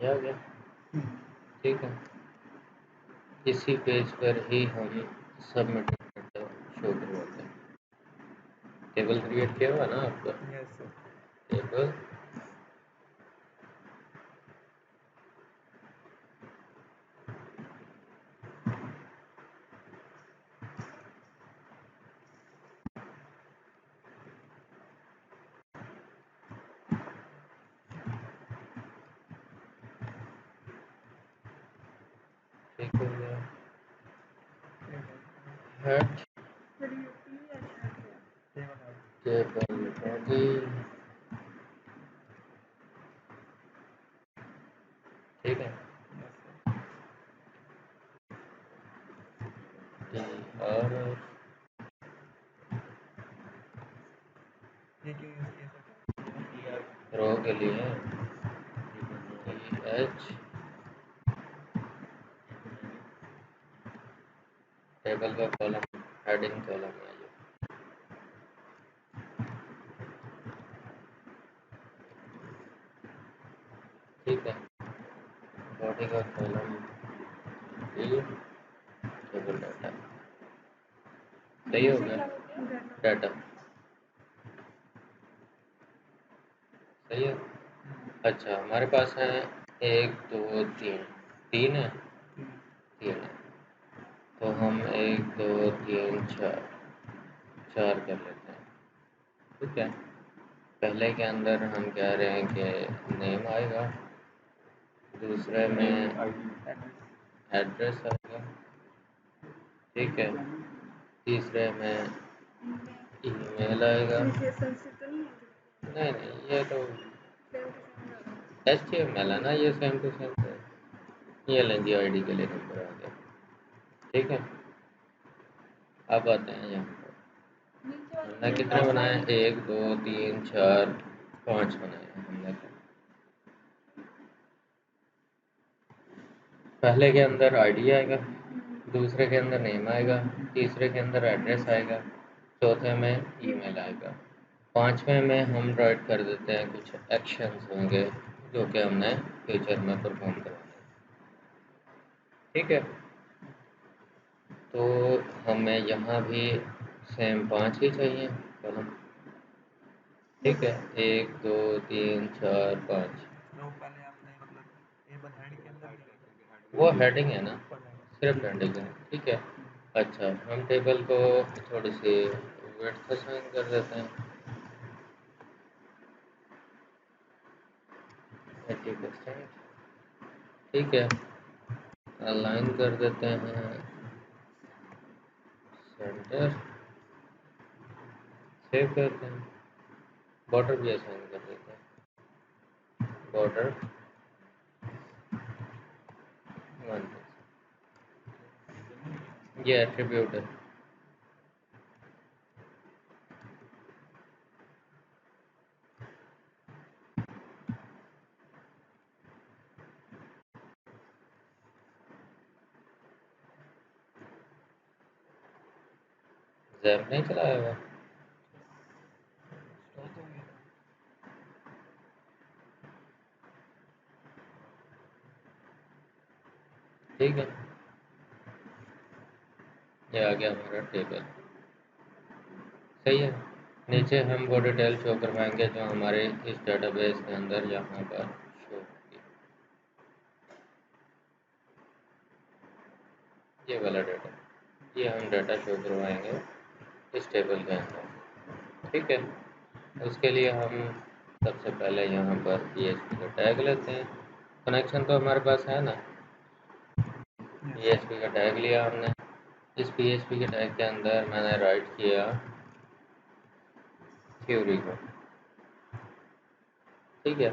आ गया। ठीक है, इसी पेज पर ही हम सबमिटेड डाटा शो करवाते हैं। टेबल क्रिएट किया हुआ ना आपका? Yes sir. टेबल ठीक हो गया। हेड टेबल बॉडी, ठीक है। और ये क्यों यूज किया सर? रो के लिए एच टेबल का कॉलम, हेडिंग कॉलम है ये। ठीक है, बॉडी का कॉलम टेबल डाटा, सही हो गया। डाटा सही है। अच्छा, हमारे पास है 1 2 3, 3 है, 3 है, तो हम 1 2 3 4 कर लेते हैं। ठीक है, पहले के अंदर हम कह रहे हैं कि नेम आएगा, दूसरे में एड्रेस आएगा, ठीक है, तीसरे में ईमेल आएगा। नहीं नहीं, ये तो HTML है ना, ये सेम टू सेम है। ये लें जी, ID के लिए नंबर आ गया। ठीक है, अब आते हैं यहाँ पर। हमने कितने बनाए? 1 2 3 4 5 बनाए हैं हमने। पहले के अंदर ID आएगा, दूसरे के अंदर नेम आएगा, तीसरे के अंदर एड्रेस आएगा, चौथे में ईमेल आएगा, पांचवें में हम राइट कर देते हैं कुछ एक्शंस होंगे जो कि हमने फ्यूचर में परफॉर्म करवाने हैं। ठीक है, तो हमें यहाँ भी सेम 5 ही चाहिए कॉलम। ठीक है, 1 2 3 4 5। वो पहले आपने मतलब टेबल हेड के अंदर वो हेडिंग है ना, सिर्फ हेडिंग है। ठीक है, अच्छा, हम टेबल को थोड़ी सी विड्थ असाइन कर देते हैं, 80%। ठीक है, अलाइन कर देते हैं सेंटर, सेव करते हैं, बॉर्डर भी असाइन कर देते हैं, बॉर्डर 1। ये एट्रीब्यूट है। जैप नहीं चलाया हुआ? ठीक है, ये आ गया हमारा टेबल। सही है, नीचे हम वो डिटेल शो करवाएंगे जो हमारे इस डेटाबेस के अंदर यहाँ पर शो होगी। ये वाला डाटा, ये हम डाटा शो करवाएंगे इस टेबल के अंदर। ठीक है, उसके लिए हम सबसे पहले यहाँ पर PHP का टैग लेते हैं। कनेक्शन तो हमारे पास है ना, PHP का टैग लिया हमने। इस PHP के टैग के अंदर मैंने राइट किया क्यूरी को। ठीक है,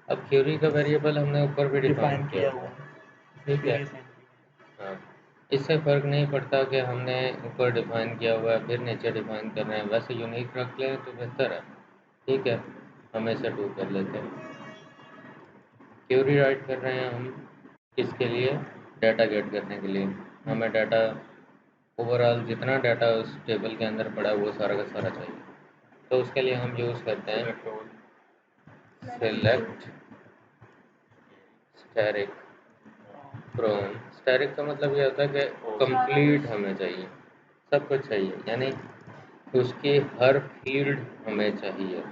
अब क्यूरी का वेरिएबल हमने ऊपर भी डिफाइन किया हुआ है। ठीक है, हाँ, इससे फ़र्क नहीं पड़ता कि हमने ऊपर डिफाइन किया हुआ है फिर नीचे डिफाइन कर रहे हैं, वैसे यूनिक रख लें तो बेहतर है। ठीक है, हम इसे 2 कर लेते हैं। क्यूरी राइट कर रहे हैं हम किसके लिए? डाटा गेट करने के लिए। हमें डाटा ओवरऑल जितना डाटा उस टेबल के अंदर पड़ा है वो सारा का सारा चाहिए, तो उसके लिए हम यूज़ करते हैं select asterisk, from from. Asterisk का मतलब ये होता है कि कंप्लीट हमें चाहिए, सब कुछ चाहिए, यानी उसकी हर फील्ड हमें चाहिए,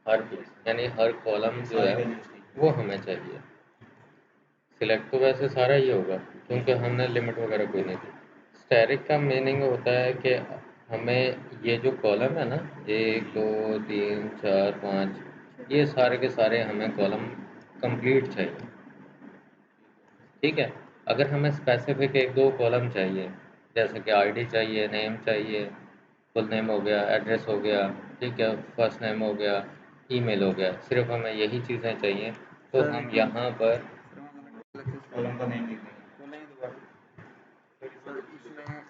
हर फील्ड यानी हर कॉलम जो है वो हमें चाहिए। सिलेक्ट तो वैसे सारा ही होगा क्योंकि हमने लिमिट वगैरह कोई नहीं दी। स्टैरिक का मीनिंग होता है कि हमें ये जो कॉलम है ना, 1 2 3 4 5, ये सारे के सारे हमें कॉलम कंप्लीट चाहिए। ठीक है। अगर हमें स्पेसिफिक 1 2 कॉलम चाहिए, जैसे कि आईडी चाहिए, नेम चाहिए, फुल नेम हो गया, एड्रेस हो गया, ठीक है, फर्स्ट नेम हो गया, ईमेल हो गया, सिर्फ हमें यही चीज़ें चाहिए, तो सर हम यहाँ पर सर मैं अलग से कॉलम का नेम लिख देंगे, खोलेंगे दोबारा। सर इसमें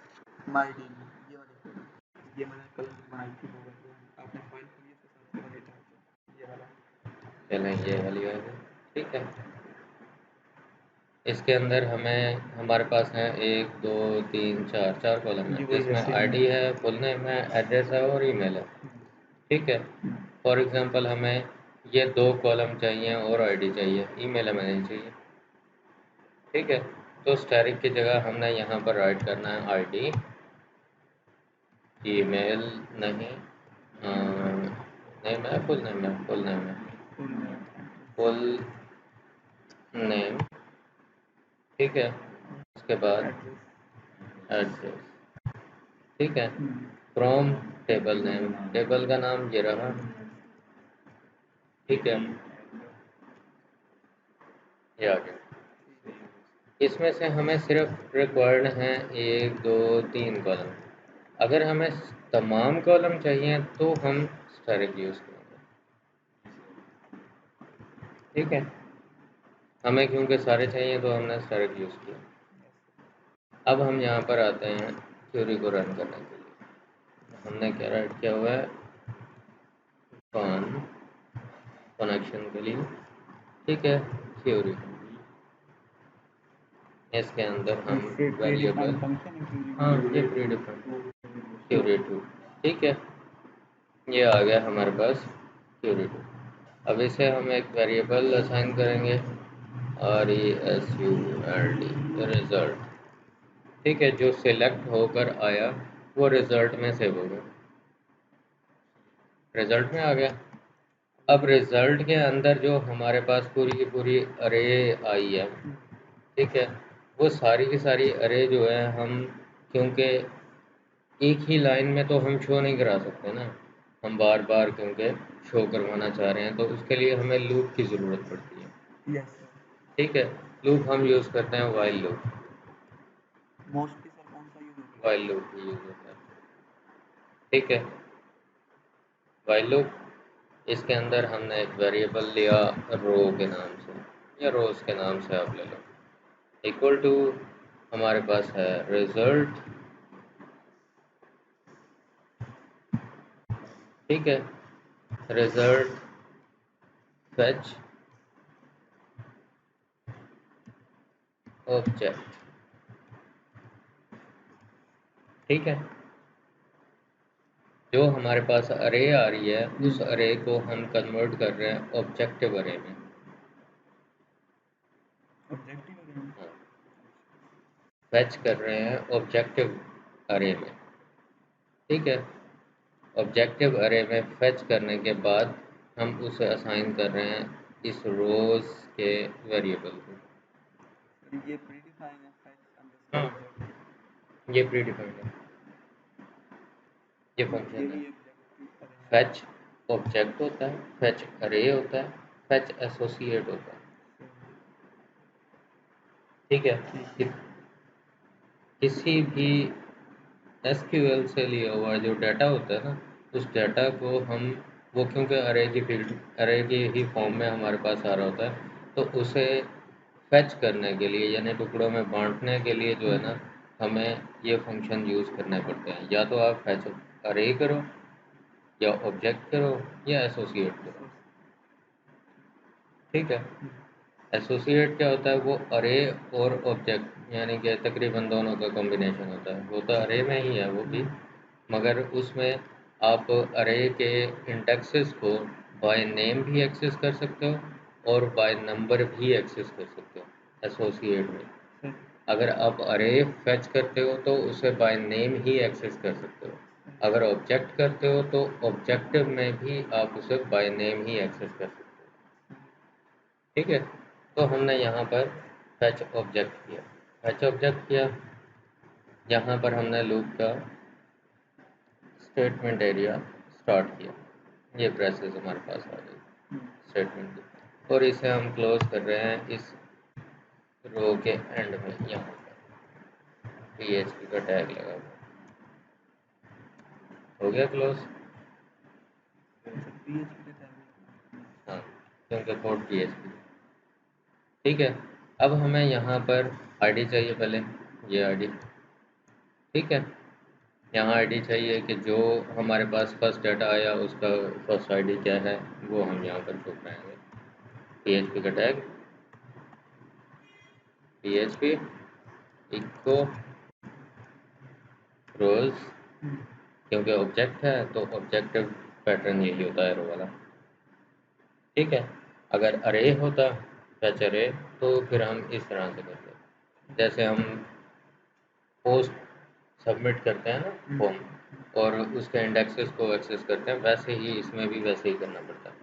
माय डी ये वाली कॉलम, ये मैंने कल बनाई थी, वो जो आपने फाइल खोली उसके साथ ये वाला अटैच है, ये वाला। चलें ये वाली आ गई। ठीक है। इसके अंदर हमें हमारे पास है 1 2 3 4 4 कॉलम है, जी वही है, जिसमें सेम आईडी है। है, फुल नेम है, एड्रेस है और ईमेल है। ठीक है। फॉर एग्जांपल हमें ये 2 कॉलम चाहिए और आईडी चाहिए, ईमेल हमें नहीं चाहिए। ठीक है। तो स्टैरिक की जगह हमने यहाँ पर राइट करना है आईडी, ईमेल नहीं, नेम है, फुल नेम है, फुल नेम है, full name, address, full name. ठीक है। उसके बाद एड्रेस। एड्रेस। ठीक है। फ्रॉम टेबल नेम, टेबल का नाम ये रहा। ठीक है, ये आ गया। इसमें से हमें सिर्फ रिक्वायर्ड हैं 1 2 3 कॉलम। अगर हमें तमाम कॉलम चाहिए तो हम स्टैरिक यूज़ करेंगे। ठीक है। हमें क्योंकि सारे चाहिए तो हमने स्टैरिक यूज़ किया। अब हम यहाँ पर आते हैं क्यूरी को रन करने के लिए। हमने क्या राइट किया हुआ है, कॉन कनेक्शन के लिए। ठीक है। क्यूरी, इसके अंदर हम ये प्री वेरिएबल, डिफाइंड फंक्शन है क्यूरी हाँ में। ये प्री डिफाइंड क्यूरी टू। ठीक है, ये आ गया हमारे पास क्यूरी टू। अब इसे हम एक वेरिएबल असाइन करेंगे, RESULT, रिजल्ट। ठीक है, जो सिलेक्ट होकर आया वो रिजल्ट में सेव होगा, रिजल्ट में आ गया। अब रिजल्ट के अंदर जो हमारे पास पूरी की पूरी अरे आई है, ठीक है, वो सारी की सारी अरे जो है हम, क्योंकि एक ही लाइन में तो हम शो नहीं करा सकते ना, हम बार बार क्योंकि शो करवाना चाह रहे हैं, तो उसके लिए हमें लूप की ज़रूरत पड़ती है। Yes sir. ठीक है। लूप हम यूज़ करते हैं वाइल लूप, मोस्टली सर कौन सा यूज होता है? वाइल लूप ही यूज़ होता है। ठीक है। वाइल लूप, इसके अंदर हमने एक वेरिएबल लिया रो के नाम से, या रोज़ के नाम से आप ले लो, इक्वल टू हमारे पास है रिजल्ट। ठीक है। Result fetch object. ठीक है। जो हमारे पास अरे आ रही है उस अरे को हम कन्वर्ट कर रहे हैं ऑब्जेक्टिव अरे में। ऑब्जेक्टिव अरे में। हाँ, फेच कर रहे हैं ऑब्जेक्टिव अरे में। ठीक है। ऑब्जेक्टिव अरे में फेच करने के बाद हम उसे असाइन कर रहे हैं इस रोज़ के वेरिएबल को। सर ये प्री डिफाइन है, फेच अंडरस्कोर हाँ, ऑब्जेक्ट। ये प्री डिफाइंड है, ये ये फंक्शन है। भी ऑब्जेक्टिव अरे में आता फेच ऑब्जेक्ट होता है, फेच अरे होता है, फेच एसोसिएट होता है। है। ठीक है। ठीक कि, है। किसी भी एसक्यूएल से लिया हुआ जो डाटा होता है ना, उस डाटा को हम, वो क्योंकि अरे की फील्ड, अरे के ही फॉर्म में हमारे पास आ रहा होता है, तो उसे फेच करने के लिए यानी टुकड़ों में बांटने के लिए जो है ना, हमें ये फंक्शन यूज़ करने पड़ते हैं। या तो आप फेच अरे करो, या ऑब्जेक्ट करो, या एसोसिएट करो। ठीक है। एसोसिएट क्या होता है, वो अरे और ऑब्जेक्ट यानी कि तकरीबन दोनों का कॉम्बिनेशन होता है। वो तो अरे में ही है वो भी, मगर उसमें आप अरे के इंडेक्सेस को बाय नेम भी एक्सेस कर सकते हो, और बाय नंबर भी एक्सेस कर सकते हो एसोसिएट में। अगर आप अरे फेच करते हो तो उसे बाय नेम ही एक्सेस कर सकते हो। अगर ऑब्जेक्ट करते हो तो ऑब्जेक्टिव में भी आप उसे बाय नेम ही एक्सेस कर सकते हो। ठीक है, तो हमने यहाँ पर फेच ऑब्जेक्ट किया, फेच ऑब्जेक्ट किया। यहाँ पर हमने लूप का स्टेटमेंट एरिया स्टार्ट किया, ये प्रेसेस हमारे पास आ गई स्टेटमेंट की, और इसे हम क्लोज कर रहे हैं इस रो के एंड में। यहाँ पर PHP का टैग लगा हुआ हो गया क्लोज। हाँ, क्योंकि कोड PHP। ठीक है, अब हमें यहाँ पर आईडी चाहिए पहले, ये आईडी। ठीक है, यहाँ आईडी चाहिए कि जो हमारे पास फर्स्ट डाटा आया उसका फर्स्ट आईडी क्या है वो हम यहाँ पर शो कराएंगे। PHP का टैग PHP इको रोज, क्योंकि ऑब्जेक्ट है तो ऑब्जेक्टिव पैटर्न यही होता है रो वाला। ठीक है, अगर अरे होता फैच अरे तो फिर हम इस तरह से करते, जैसे हम पोस्ट सबमिट करते हैं ना फॉर्म और उसके इंडेक्सेस को एक्सेस करते हैं, वैसे ही इसमें भी वैसे ही करना पड़ता है,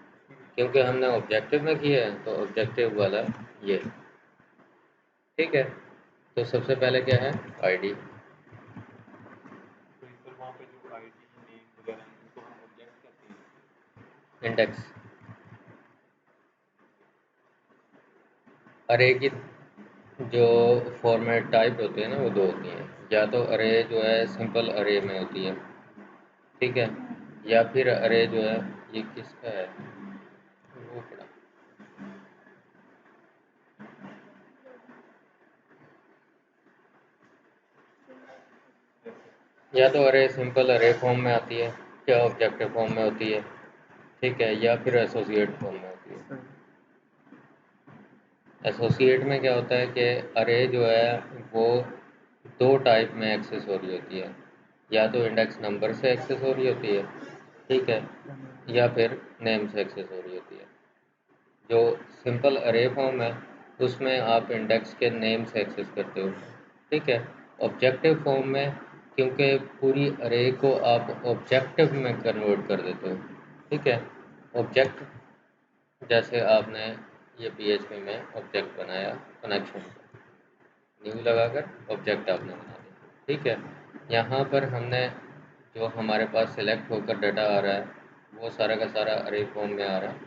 क्योंकि हमने ऑब्जेक्टिव में किया है तो ऑब्जेक्टिव वाला ये। ठीक है, तो सबसे पहले क्या है आईडी। इंडेक्स अरे की जो फॉर्मेट टाइप होती है ना वो दो होती हैं, या तो अरे जो है सिंपल अरे में होती है, ठीक है, या फिर अरे जो है ये किसका है वो पड़ा, या तो अरे सिंपल अरे फॉर्म में आती है या ऑब्जेक्टिव फॉर्म में होती है। ठीक है, या फिर एसोसिएट फॉर्म में होती है। एसोसिएट में क्या होता है कि अरे जो है वो दो टाइप में एक्सेस हो रही होती है, या तो इंडेक्स नंबर से एक्सेस हो रही होती है, ठीक है, या फिर नेम से एक्सेस हो रही होती है। जो सिंपल अरे फॉर्म है उसमें आप इंडेक्स के नेम से एक्सेस करते हो। ठीक है, ऑब्जेक्टिव फॉर्म में क्योंकि पूरी अरे को आप ऑब्जेक्टिव में कन्वर्ट कर देते हो। ठीक है, ऑब्जेक्ट जैसे आपने ये PHP में ऑब्जेक्ट बनाया कनेक्शन न्यू लगाकर ऑब्जेक्ट आपने बना दिया। ठीक है, यहाँ पर हमने जो हमारे पास सिलेक्ट होकर डाटा आ रहा है वो सारा का सारा अरे फॉर्म में आ रहा है।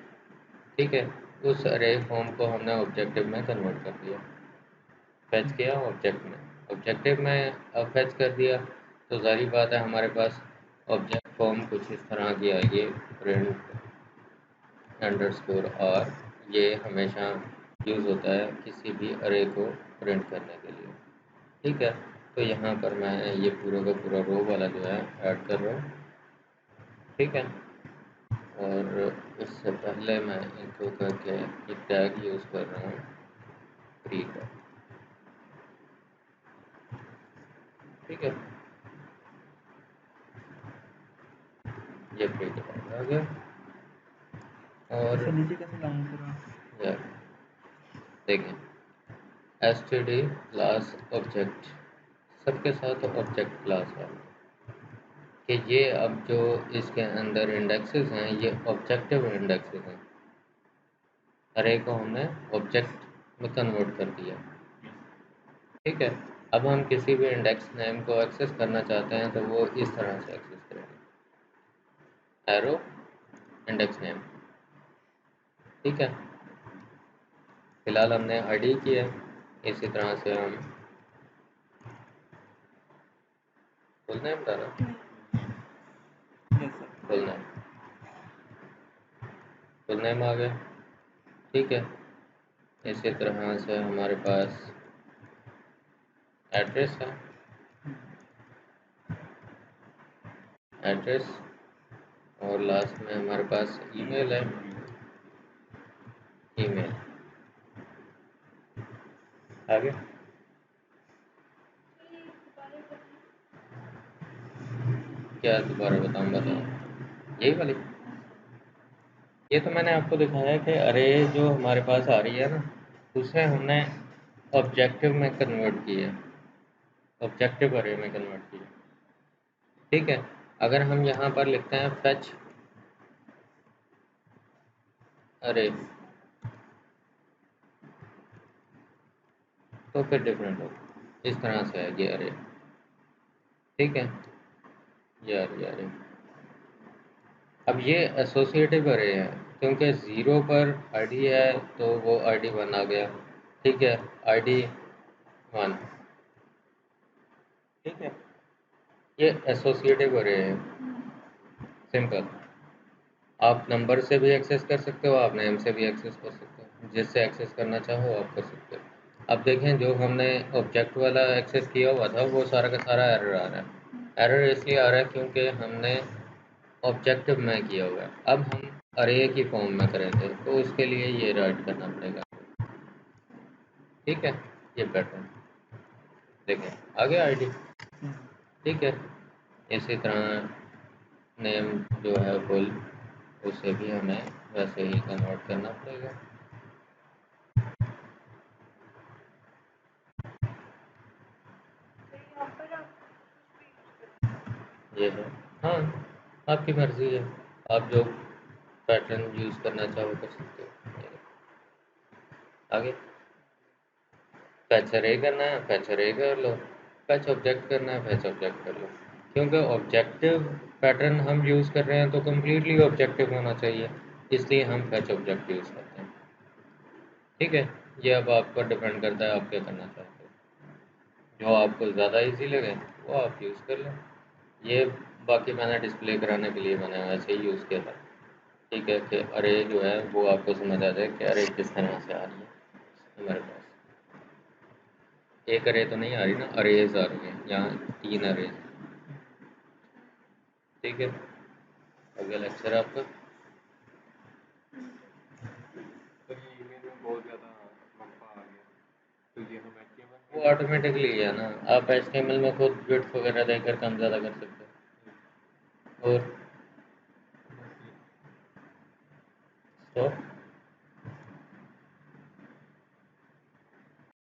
ठीक है, उस अरे फॉर्म को हमने ऑब्जेक्टिव में कन्वर्ट कर दिया, फैच किया ऑब्जेक्ट में, ऑब्जेक्टिव में अब फैच कर दिया तो जाहिर बात है हमारे पास ऑब्जेक्ट फॉर्म कुछ इस तरह की आएगी, प्रिंट अंडरस्कोर आर। ये हमेशा यूज़ होता है किसी भी अरे को प्रिंट करने के लिए। ठीक है, तो यहाँ पर मैं ये पूरा का पूरा रो वाला जो है ऐड कर रहा हूँ। ठीक है, और इससे पहले मैं इनको करके एक टैग यूज़ कर रहा हूँ प्री का। ठीक है, ये प्री का टैग आ गया। और नीचे कैसे लाऊं फिर यार देखें std क्लास ऑब्जेक्ट सबके साथ ऑब्जेक्ट क्लास है कि ये अब जो इसके अंदर इंडेक्सेस हैं ये ऑब्जेक्टिव इंडेक्सेस हैं। अरे को हमने ऑब्जेक्ट में कन्वर्ट कर दिया। ठीक है, अब हम किसी भी इंडेक्स नेम को एक्सेस करना चाहते हैं तो वो इस तरह से एक्सेस करेंगे, एरो इंडेक्स नेम। ठीक है, फिलहाल हमने आईडी की है, इसी तरह से हम फुल नेम डाला, फुल नेम, फुल नेम आ गया। ठीक है, इसी तरह से हमारे पास एड्रेस है, एड्रेस, और लास्ट में हमारे पास ईमेल है, ईमेल। आगे क्या दोबारा बताऊँ, बताओ यही वाली। ये तो मैंने आपको दिखाया कि अरे जो हमारे पास आ रही है ना, उसे हमने ऑब्जेक्टिव में कन्वर्ट की है, ऑब्जेक्टिव अरे में कन्वर्ट की है। ठीक है, अगर हम यहाँ पर लिखते हैं फेच अरे, तो फिर डिफरेंट होगा। इस तरह से है ये अरे। ठीक है, ये अरे। अब ये एसोसिएटिव अरे है, क्योंकि ज़ीरो पर आईडी है तो वो आईडी वन आ गया। ठीक है, आईडी वन। ठीक है, ये एसोसिएटिव अरे है, सिंपल। आप नंबर से भी एक्सेस कर सकते हो, आप नेम से भी एक्सेस कर सकते हो, जिससे एक्सेस करना चाहो आप कर सकते हो। अब देखें, जो हमने ऑब्जेक्ट वाला एक्सेस किया हुआ था वो सारा का सारा एरर आ रहा है। एरर इसलिए आ रहा है क्योंकि हमने ऑब्जेक्टिव में किया हुआ है। अब हम अरे की फॉर्म में करेंगे तो उसके लिए ये राइट करना पड़ेगा। ठीक है, ये पैटर्न देखें, आगे आईडी। ठीक है, इसी तरह नेम जो है फुल, उसे भी हमें वैसे ही कन्वर्ट करना पड़ेगा। ये है, हाँ, आपकी मर्ज़ी है। आप जो पैटर्न यूज़ करना चाहो कर सकते हो। आगे फैच अरे करना है, फैच अरे कर लो। फैच ऑब्जेक्ट करना है, फैच ऑब्जेक्ट कर लो। क्योंकि ऑब्जेक्टिव पैटर्न हम यूज़ कर रहे हैं तो कम्प्लीटली ऑब्जेक्टिव होना चाहिए, इसलिए हम फैच ऑब्जेक्ट यूज़ करते हैं। ठीक है, ये अब आप पर डिपेंड करता है आप क्या करना चाहते हो। जो आपको ज़्यादा इजी लगे वो आप यूज़ कर लें। ये बाकी मैंने डिस्प्ले कराने के लिए मैंने वैसे ही यूज़ किया था। ठीक है, कि अरे जो है वो आपको समझ आ जाए कि अरे किस तरह से आ रही है हमारे पास। एक अरे तो नहीं आ रही ना, अरेज आ रही है, यहाँ तीन अरेज। ठीक है, हो गया लेक्चर आपका। तो ये ईमेल में बहुत ज़्यादा लंबा आ गया, तो ये हम HTML में वो लिख सकते हैं। ऑटोमेटिकली है ना, आप HTML में खुद विड्थ वगैरह देकर कम ज़्यादा कर सकते हो। और बस ये स्टॉप।